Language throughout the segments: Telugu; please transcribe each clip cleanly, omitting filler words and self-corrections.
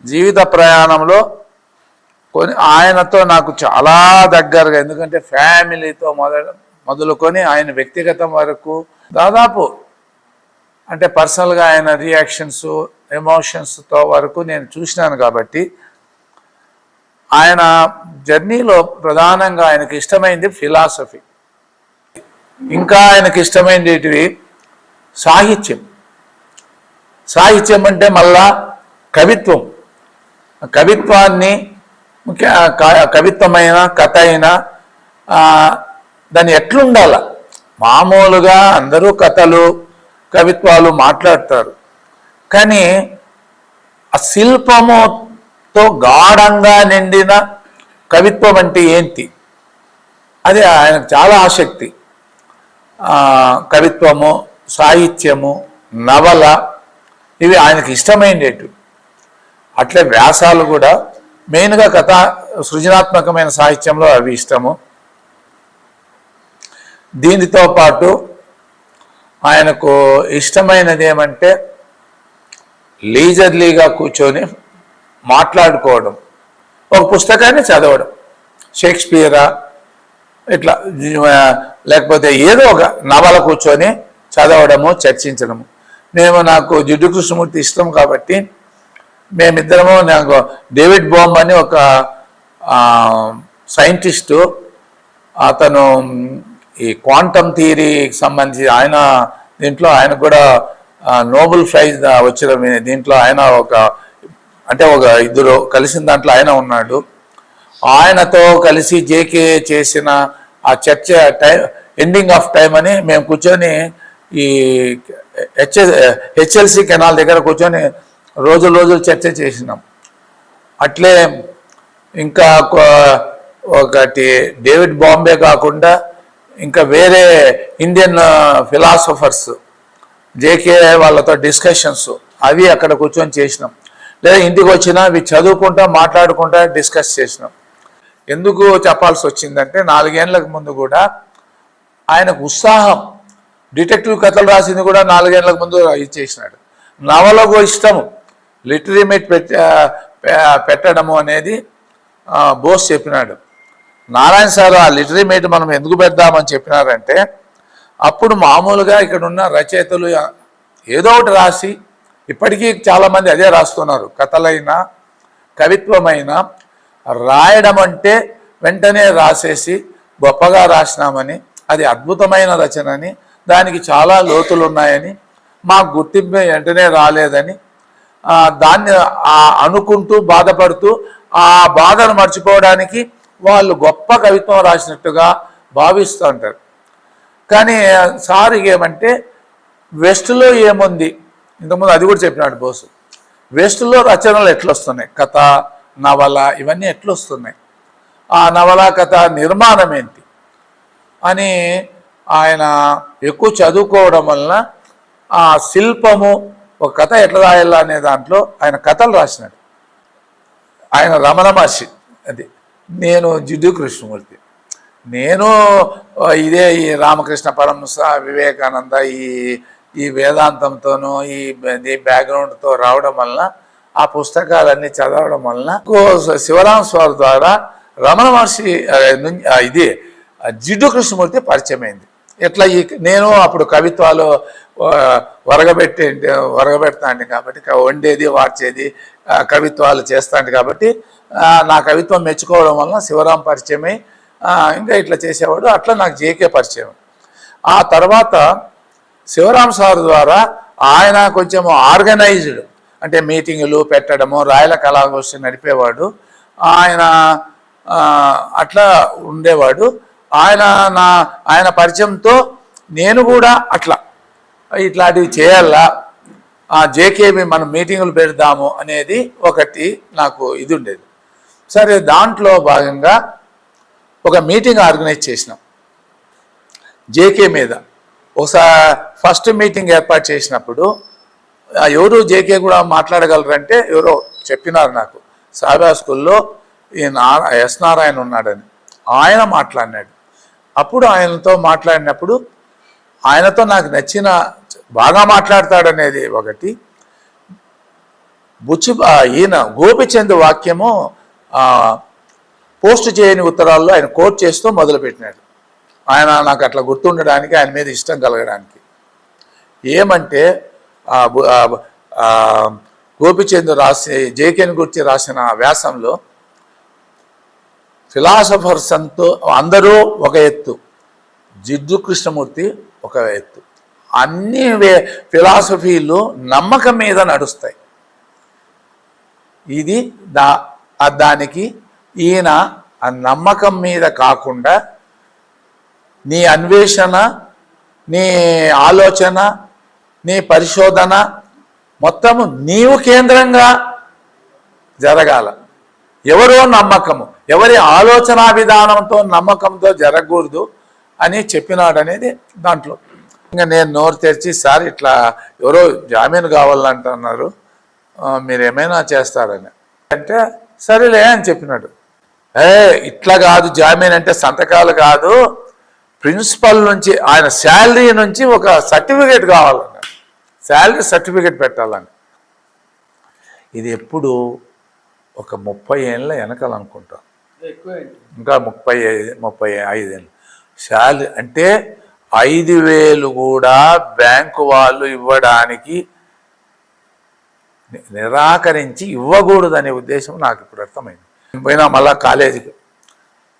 జీవిత ప్రయాణంలో ఆయనతో నాకు చాలా దగ్గరగా, ఎందుకంటే ఫ్యామిలీతో మొదలుకొని ఆయన వ్యక్తిగతం వరకు దాదాపు అంటే పర్సనల్గా ఆయన రియాక్షన్స్ ఎమోషన్స్తో వరకు నేను చూసినాను. కాబట్టి ఆయన జర్నీలో ప్రధానంగా ఆయనకి ఇష్టమైంది ఫిలాసఫీ, ఇంకా ఆయనకి ఇష్టమైనవి సాహిత్యం. సాహిత్యం అంటే మళ్ళా కవిత్వం. కవిత్వాన్ని కవిత్వమైన కథ అయినా దాన్ని ఎట్లుండాల. మామూలుగా అందరూ కథలు కవిత్వాలు మాట్లాడతారు, కానీ ఆ శిల్పముతో గాఢంగా నిండిన కవిత్వం అంటే ఏంటి, అది ఆయనకు చాలా ఆసక్తి. కవిత్వము, సాహిత్యము, నవల ఇవి ఆయనకి ఇష్టమైనవి. అట్లే వ్యాసాలు కూడా, మెయిన్గా కథ సృజనాత్మకమైన సాహిత్యంలో అవి ఇష్టము. దీనితో పాటు ఆయనకు ఇష్టమైనది ఏమంటే లీజర్లీగా కూర్చొని మాట్లాడుకోవడం, ఒక పుస్తకాన్ని చదవడం, షేక్స్పియరా ఇట్లా, లేకపోతే ఏదో ఒక నవల కూర్చొని చదవడము, చర్చించడము. నాకు జిడ్డు కృష్ణమూర్తి ఇష్టం కాబట్టి మేమిద్దరము, నాకు డేవిడ్ బోమ్ అని ఒక సైంటిస్టు, అతను ఈ క్వాంటమ్ థియరీకి సంబంధించి ఆయన కూడా నోబెల్ ప్రైజ్ వచ్చిన దీంట్లో ఆయన ఒక ఇద్దరు కలిసిన దాంట్లో ఆయన ఉన్నాడు. ఆయనతో కలిసి జేకే చేసిన ఆ చర్చ ఎండింగ్ ఆఫ్ టైం అని మేము కూర్చొని ఈ హెచ్ఎల్సి కెనాల్ దగ్గర కూర్చొని రోజులు చర్చ చేసినాం. అట్లే ఇంకా ఒకటి డేవిడ్ బాంబే కాకుండా ఇంకా వేరే ఇండియన్ ఫిలాసఫర్స్ జేకే వాళ్ళతో డిస్కషన్స్ అవి అక్కడ కూర్చొని చేసినాం. లేదా ఇంటికి వచ్చినా అవి చదువుకుంటా మాట్లాడుకుంటా డిస్కస్ చేసినాం. ఎందుకు చెప్పాల్సి వచ్చిందంటే 4 ఏళ్ళకు ముందు కూడా ఆయనకు ఉత్సాహం, డిటెక్టివ్ కథలు రాసింది కూడా 4 ఏళ్ళకు ముందు ఇచ్చేసినాడు. నవలకు ఇష్టము, లిటరీ మీట్ పెట్టడము అనేది బోస్ చెప్పినాడు. నారాయణ సార్ ఆ లిటరీ మీట్ మనం ఎందుకు పెడదామని చెప్పినారంటే, అప్పుడు మామూలుగా ఇక్కడ ఉన్న రచయితలు ఏదో ఒకటి రాసి, ఇప్పటికీ చాలామంది అదే రాస్తున్నారు, కథలైనా కవిత్వమైనా రాయడం అంటే వెంటనే రాసేసి గొప్పగా రాసినామని, అది అద్భుతమైన రచనని, దానికి చాలా లోతులు ఉన్నాయని, మాకు గుర్తింపు వెంటనే రాలేదని దాన్ని అనుకుంటూ బాధపడుతూ ఆ బాధను మర్చిపోవడానికి వాళ్ళు గొప్ప కవిత్వం రాసినట్టుగా భావిస్తూ ఉంటారు. కానీ సార్ ఏమంటే వెస్ట్లో ఏముంది, ఇంతకుముందు అది కూడా చెప్పినాడు బోసు, వెస్ట్లో రచనలు ఎట్లొస్తున్నాయి, కథ నవల ఇవన్నీ ఎట్లొస్తున్నాయి, ఆ నవల కథ నిర్మాణం ఏంటి అని ఆయన ఎక్కువ చదువుకోవడం వలన ఆ శిల్పము, ఒక కథ ఎట్లా రాయాలా అనే దాంట్లో ఆయన కథలు రాసినాడు. ఆయన రమణ మహర్షి, అది నేను జిడ్డు కృష్ణమూర్తి, నేను ఇదే ఈ రామకృష్ణ పరమహంస, వివేకానంద ఈ వేదాంతంతోనూ ఈ బ్యాక్గ్రౌండ్తో రావడం వలన, ఆ పుస్తకాలన్నీ చదవడం వలన శివరామ స్వామి ద్వారా రమణ మహర్షి ఇది జిడ్డు కృష్ణమూర్తి పరిచయమైంది. ఎట్లా నేను అప్పుడు కవిత్వాలు వరగబెడతాండి కాబట్టి, వండేది వార్చేది కవిత్వాలు చేస్తాండి కాబట్టి నా కవిత్వం మెచ్చుకోవడం వలన శివరాం పరిచయమై ఇంకా ఇట్లా చేసేవాడు. అట్లా నాకు జేకే పరిచయం. ఆ తర్వాత శివరాం సార్ ద్వారా ఆయన కొంచెం ఆర్గనైజ్డ్, అంటే మీటింగులు పెట్టడము, రాయల కళాగోష్ఠి నడిపేవాడు ఆయన, అట్లా ఉండేవాడు. ఆయన పరిచయంతో నేను కూడా ఇట్లాంటివి చేయాలా, జేకేబీ మనం మీటింగులు పెడదాము అనేది ఒకటి నాకు ఇది ఉండేది. సరే, దాంట్లో భాగంగా ఒక మీటింగ్ ఆర్గనైజ్ చేసినాం జేకే మీద. ఒకసారి ఫస్ట్ మీటింగ్ ఏర్పాటు చేసినప్పుడు ఎవరు జేకే కూడా మాట్లాడగలరంటే ఎవరో చెప్పినారు నాకు, సాబా స్కూల్లో ఈ ఎస్ నారాయణ ఉన్నాడని, ఆయన మాట్లాడినాడు. అప్పుడు ఆయనతో మాట్లాడినప్పుడు ఆయనతో నాకు నచ్చిన, బాగా మాట్లాడతాడనేది ఒకటి, ఈయన గోపిచంద్ వాక్యము పోస్ట్ చేయని ఉత్తరాల్లో ఆయన కోట్ చేస్తూ మొదలుపెట్టినాడు. ఆయన నాకు అట్లా గుర్తుండడానికి, ఆయన మీద ఇష్టం కలగడానికి. ఏమంటే గోపిచంద్ జేకేని గురించి రాసిన వ్యాసంలో ఫిలాసఫర్స్ అందరూ ఒక ఎత్తు, జిడ్డు కృష్ణమూర్తి ఒక ఎత్తు. అన్ని ఫిలాసఫీలు నమ్మకం మీద నడుస్తాయి. ఇది దానికి ఈయన ఆ నమ్మకం మీద కాకుండా నీ అన్వేషణ, నీ ఆలోచన, నీ పరిశోధన మొత్తము నీవు కేంద్రంగా జరగాల. ఎవరో నమ్మకము, ఎవరి ఆలోచన విధానంతో నమ్మకంతో జరగకూడదు అని చెప్పినాడు అనేది దాంట్లో. ఇంకా నేను నోరు తెరిచి, సార్ ఇట్లా ఎవరో జామీన్ కావాలంటున్నారు, మీరు ఏమైనా చేస్తారని అంటే సరేలే అని చెప్పినాడు. ఇట్లా కాదు, జామీన్ అంటే సంతకాలు కాదు, ప్రిన్సిపల్ నుంచి ఆయన శాలరీ నుంచి ఒక సర్టిఫికేట్ కావాలన్నాడు, శాలరీ సర్టిఫికేట్ పెట్టాలని. ఇది ఎప్పుడు ఒక 30 ఏళ్ళ వెనకాలనుకుంటా, ఇంకా 35 ఏళ్ళు. శాలరీ అంటే 5,000 కూడా బ్యాంకు వాళ్ళు ఇవ్వడానికి నిరాకరించి ఇవ్వకూడదనే ఉద్దేశం నాకు ఇప్పుడు అర్థమైంది. పోయినా మళ్ళా కాలేజీకి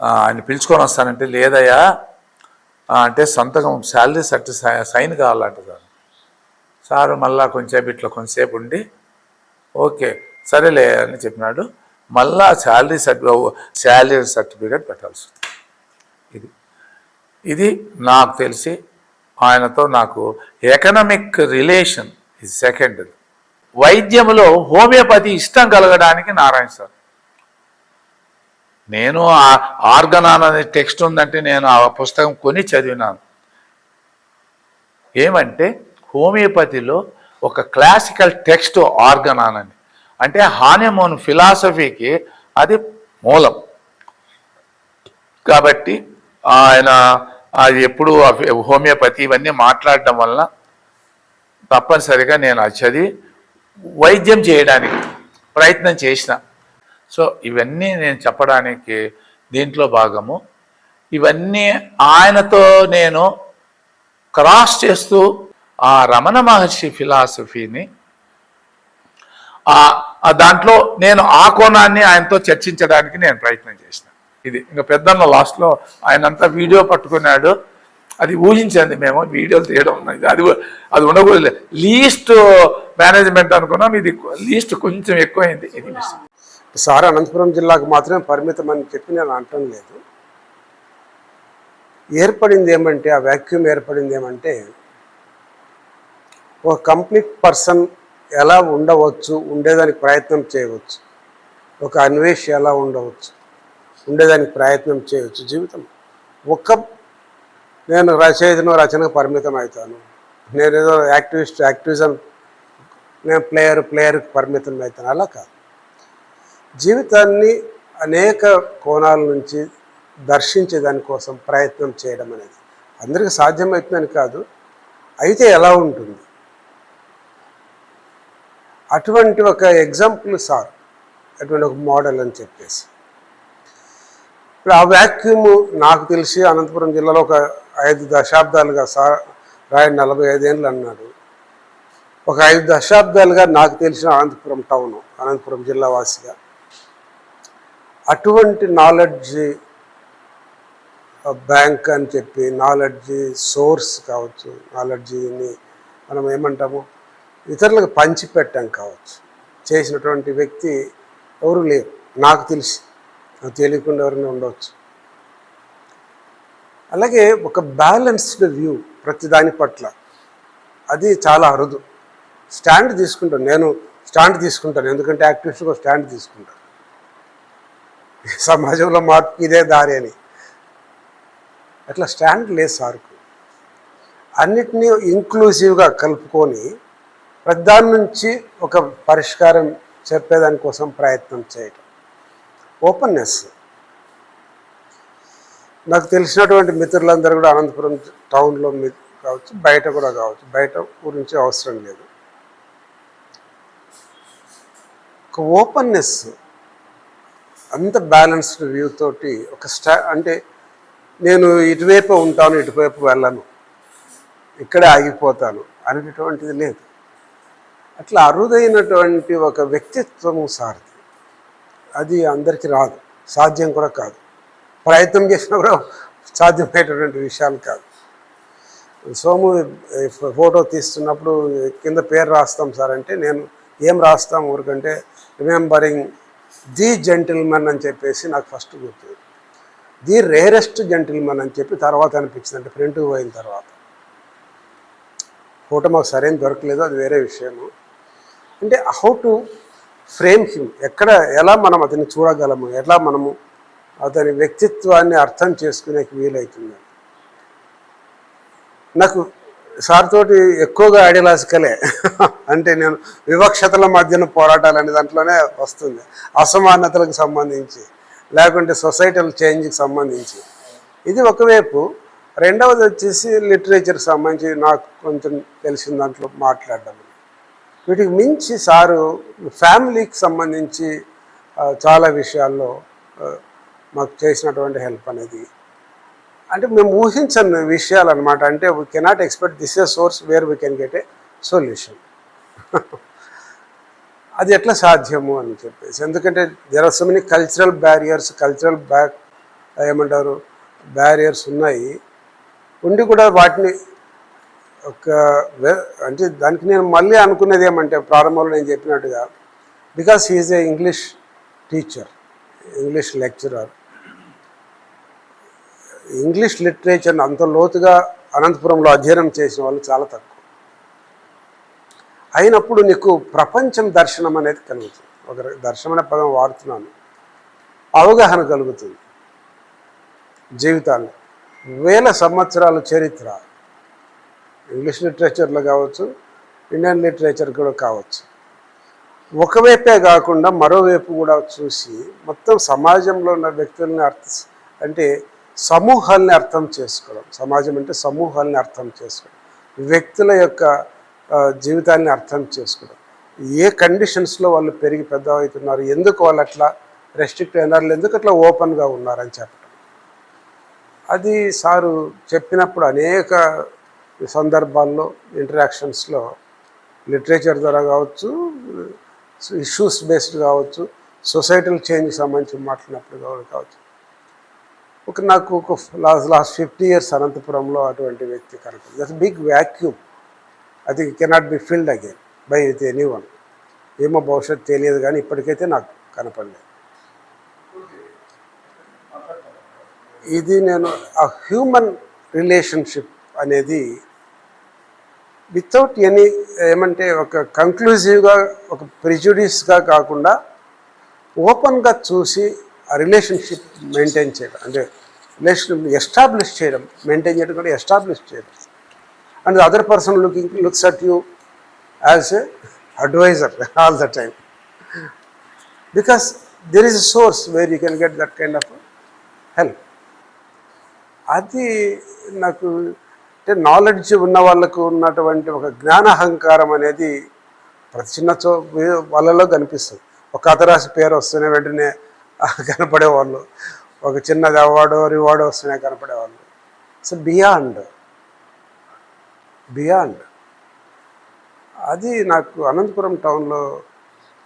ఆయన పిలుచుకొని వస్తానంటే, లేదయ్యా అంటే సంతకం శాలరీ సైన్ కావాలంట సార్. మళ్ళా కొంచెంసేపు ఉండి ఓకే సరేలే అని చెప్పినాడు. మళ్ళా శాలరీ సర్టిఫికేట్ పెట్టాల్సి ఇది నాకు తెలిసి ఆయనతో నాకు ఎకనామిక్ రిలేషన్ ఇది సెకండ్. వైద్యంలో హోమియోపతి ఇష్టం కలగడానికి నారాయణ సార్. నేను ఆర్గనాన్ అనే టెక్స్ట్ ఉందంటే నేను ఆ పుస్తకం కొని చదివినాను. ఏమంటే హోమియోపతిలో ఒక క్లాసికల్ టెక్స్ట్ ఆర్గనాన్ అని, అంటే హానెమూన్ ఫిలాసఫీకి అది మూలం. కాబట్టి ఆయన అది ఎప్పుడు హోమియోపతి ఇవన్నీ మాట్లాడటం వల్ల తప్పనిసరిగా నేను అది చదివి వైద్యం చేయడానికి ప్రయత్నం చేసిన. సో ఇవన్నీ నేను చెప్పడానికి దీంట్లో భాగము. ఇవన్నీ ఆయనతో నేను క్రాస్ చేస్తూ ఆ రమణ మహర్షి ఫిలాసఫీని దాంట్లో నేను ఆ కోణాన్ని ఆయనతో చర్చించడానికి నేను ప్రయత్నం చేసిన. ఇది ఇంకా పెద్దన్న లాస్ట్లో ఆయనంతా వీడియో పట్టుకున్నాడు. అది ఊహించింది మేము వీడియోలు తీయడం ఉన్నది, అది ఉండకూడదు. లీస్ట్ మేనేజ్మెంట్ అనుకున్నాం, ఇది లీస్ట్ కొంచెం ఎక్కువైంది. ఇది సార్ అనంతపురం జిల్లాకు మాత్రమే పరిమితం అని చెప్పి నేను అనటం లేదు. ఏర్పడింది ఏమంటే, ఆ వ్యాక్యూమ్ ఏర్పడింది ఏమంటే, ఒక కంప్లీట్ పర్సన్ ఎలా ఉండవచ్చు, ఉండేదానికి ప్రయత్నం చేయవచ్చు, ఒక అన్వేష్ ఎలా ఉండవచ్చు, ఉండేదానికి ప్రయత్నం చేయవచ్చు. జీవితం నేను రచనకు పరిమితం అవుతాను, నేను ఏదో యాక్టివిజం, నేను ప్లేయర్కి పరిమితం అవుతాను, అలా కాదు. జీవితాన్ని అనేక కోణాల నుంచి దర్శించే దానికోసం ప్రయత్నం చేయడం అనేది అందరికీ సాధ్యమవుతుందని కాదు, అయితే ఎలా ఉంటుంది అటువంటి ఒక ఎగ్జాంపుల్ సార్, అటువంటి ఒక మోడల్ అని చెప్పేసి. ఇప్పుడు ఆ వ్యాక్యూమ్ నాకు తెలిసి అనంతపురం జిల్లాలో ఒక 5 దశాబ్దాలుగా సార్ రాయన్ 45 ఏళ్ళు అన్నాడు. ఒక 5 దశాబ్దాలుగా నాకు తెలిసిన అనంతపురం టౌన్, అనంతపురం జిల్లా వాసిగా అటువంటి నాలెడ్జ్ బ్యాంక్ అని చెప్పి, నాలెడ్జ్ సోర్స్ కావచ్చు, నాలెడ్జ్ని మనం ఏమంటాము ఇతరులకు పంచిపెట్టాం కావచ్చు, చేసినటువంటి వ్యక్తి ఎవరు లేరు నాకు తెలిసి. నాకు తెలియకుండా ఎవరైనా ఉండవచ్చు. అలాగే ఒక బ్యాలెన్స్డ్ వ్యూ ప్రతి దాని పట్ల, అది చాలా అరుదు. స్టాండ్ తీసుకుంటాను, నేను స్టాండ్ తీసుకుంటాను, ఎందుకంటే యాక్టివిస్ట్గా స్టాండ్ తీసుకుంటాను, సమాజంలో మార్పు ఇదే దారి అని. అట్లా స్టాండ్ లేదు సార్కు. అన్నిటినీ ఇంక్లూజివ్గా కలుపుకొని ప్రధాని నుంచి ఒక పరిష్కారం చెప్పేదానికోసం ప్రయత్నం చేయటం, ఓపెన్నెస్. నాకు తెలిసినటువంటి మిత్రులందరూ కూడా అనంతపురం టౌన్లో కావచ్చు, బయట కూడా కావచ్చు, బయట గురించి అవసరం లేదు. ఒక ఓపెన్నెస్, అంత బ్యాలెన్స్డ్ వ్యూ తోటి ఒక అంటే నేను ఇటువైపు ఉంటాను, ఇటువైపు వెళ్ళను, ఇక్కడే ఆగిపోతాను అనేటటువంటిది లేదు. అట్లా అరుదైనటువంటి ఒక వ్యక్తిత్వము సారథి. అది అందరికీ రాదు, సాధ్యం కూడా కాదు. ప్రయత్నం చేసినా కూడా సాధ్యమయ్యేటటువంటి విషయాలు కాదు. సోము ఫోటో తీస్తున్నప్పుడు కింద పేరు రాస్తాం సార్ అంటే, నేను ఏం రాస్తాం ఊరికంటే రిమెంబరింగ్ ది జెంటిల్మన్ అని చెప్పేసి నాకు ఫస్ట్ గుర్తు. ది రేరెస్ట్ జెంటిల్మన్ అని చెప్పి తర్వాత అనిపించింది, అంటే ప్రింట్కి పోయిన తర్వాత. ఫోటో మాకు సరైన దొరకలేదు, అది వేరే విషయము. అంటే హౌ టు ఫ్రేమ్ హిమ్, ఎలా మనం అతన్ని చూడగలము, ఎలా మనము అతని వ్యక్తిత్వాన్ని అర్థం చేసుకునే వీలవుతుంది. నాకు సార్ తోటి ఎక్కువగా ఐడియాలజికలే అంటే నేను వివక్షతల మధ్యన పోరాటాలు అనే దాంట్లోనే వస్తుంది, అసమానతలకు సంబంధించి, లేకుంటే సొసైటల్ చేంజ్కి సంబంధించి. ఇది ఒకవైపు. రెండవది వచ్చేసి లిటరేచర్కి సంబంధించి నాకు కొంచెం తెలిసిన దాంట్లో మాట్లాడడం. వీటికి మించి సారు ఫ్యామిలీకి సంబంధించి చాలా విషయాల్లో మాకు చేసినటువంటి హెల్ప్ అనేది, అంటే మేము ఊహించని విషయాలు అనమాట. అంటే we cannot expect this a source where we can get a solution. అది ఎట్లా సాధ్యము అని చెప్పేసి, ఎందుకంటే there are so many cultural barriers, barriers ఉన్నాయి. ఉండి కూడా వాటిని అంటే దానికి నేను మళ్ళీ అనుకున్నది ఏమంటే, ప్రారంభంలో నేను చెప్పినట్టుగా, because he is a English teacher, English lecturer, English లిటరేచర్ని అంత లోతుగా అనంతపురంలో అధ్యయనం చేసిన వాళ్ళు చాలా తక్కువ. అయినప్పుడు నీకు ప్రపంచం దర్శనం అనేది కలుగుతుంది. ఒక దర్శనం అనే పదం వాడుతున్నాను, అవగాహన కలుగుతుంది. జీవితాన్ని వేల సంవత్సరాల చరిత్ర ఇంగ్లీష్ లిటరేచర్లో కావచ్చు, ఇండియన్ లిటరేచర్ కూడా కావచ్చు. ఒకవైపే కాకుండా మరోవైపు కూడా చూసి మొత్తం సమాజంలో ఉన్న వ్యక్తుల్ని అంటే సమూహాల్ని అర్థం చేసుకోవడం, సమాజం అంటే సమూహాల్ని అర్థం చేసుకోవడం, వ్యక్తుల యొక్క జీవితాన్ని అర్థం చేసుకోవడం, ఏ కండిషన్స్లో వాళ్ళు పెరిగి పెద్ద అవుతున్నారు, ఎందుకు వాళ్ళు అట్లా రెస్ట్రిక్ట్ అయినారు, ఎందుకు అట్లా ఓపెన్గా ఉన్నారని చెప్పడం. అది సారు చెప్పినప్పుడు అనేక సందర్భాల్లో ఇంటరాక్షన్స్లో లిటరేచర్ ద్వారా కావచ్చు, ఇష్యూస్ బేస్డ్ కావచ్చు, సొసైటల్ చేంజ్కి సంబంధించి మాట్లాడినప్పుడు కావచ్చు. నాకు ఒక లాస్ట్ 50 years అనంతపురంలో అటువంటి వ్యక్తి కనపడింది. దట్స్ బిగ్ వ్యాక్యూమ్, అది cannot be filled again by with anyone. ఏమో భవిష్యత్తు తెలియదు, కానీ ఇప్పటికైతే నాకు కనపడలేదు. ఇది నేను ఆ హ్యూమన్ రిలేషన్షిప్ అనేది వితౌట్ ఎనీ ఏమంటే ఒక కంక్లూజివ్గా, ఒక ప్రిజుడిస్గా కాకుండా ఓపెన్గా చూసి ఆ రిలేషన్షిప్ మెయింటైన్ చేయడం, అంటే రిలేషన్ ఎస్టాబ్లిష్ చేయడం, మెయింటైన్ చేయడం కూడా ఎస్టాబ్లిష్ చేయడం. And the other person looks at you as a adviser all the time, because there is a source where you can get that kind of help. అది నాకు అంటే నాలెడ్జ్ ఉన్న వాళ్ళకు ఉన్నటువంటి ఒక జ్ఞానాహంకారం అనేది ప్రతి చిన్న వాళ్ళలో కనిపిస్తుంది. ఒక కథ రాసి పేరు వస్తూనే వెంటనే కనపడేవాళ్ళు, ఒక చిన్నది అవార్డు రివార్డు వస్తూనే కనపడేవాళ్ళు. సో బియాండ్ అది నాకు అనంతపురం టౌన్లో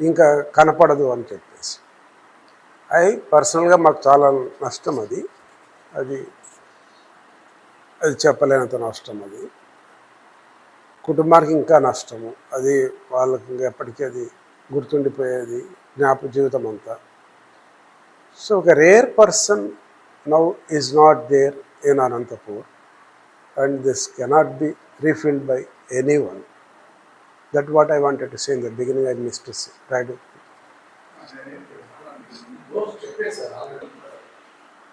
ఇంకా కనపడదు అని చెప్పేసి, పర్సనల్గా మాకు చాలా నష్టం. అది చెప్పలేనంత నష్టం. అది కుటుంబానికి ఇంకా నష్టము. అది వాళ్ళకి ఇంకా ఎప్పటికీ అది గుర్తుండిపోయేది జ్ఞాపక జీవితం అంతా. సో ఒక rare person now is not there in Anantapur, and this cannot be refilled by any one. That what I wanted to say in the beginning. I miss to say try to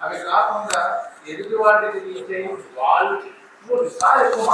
అవి కాకుండా ఎదుటి వాళ్ళకి వాళ్ళు ఎక్కువ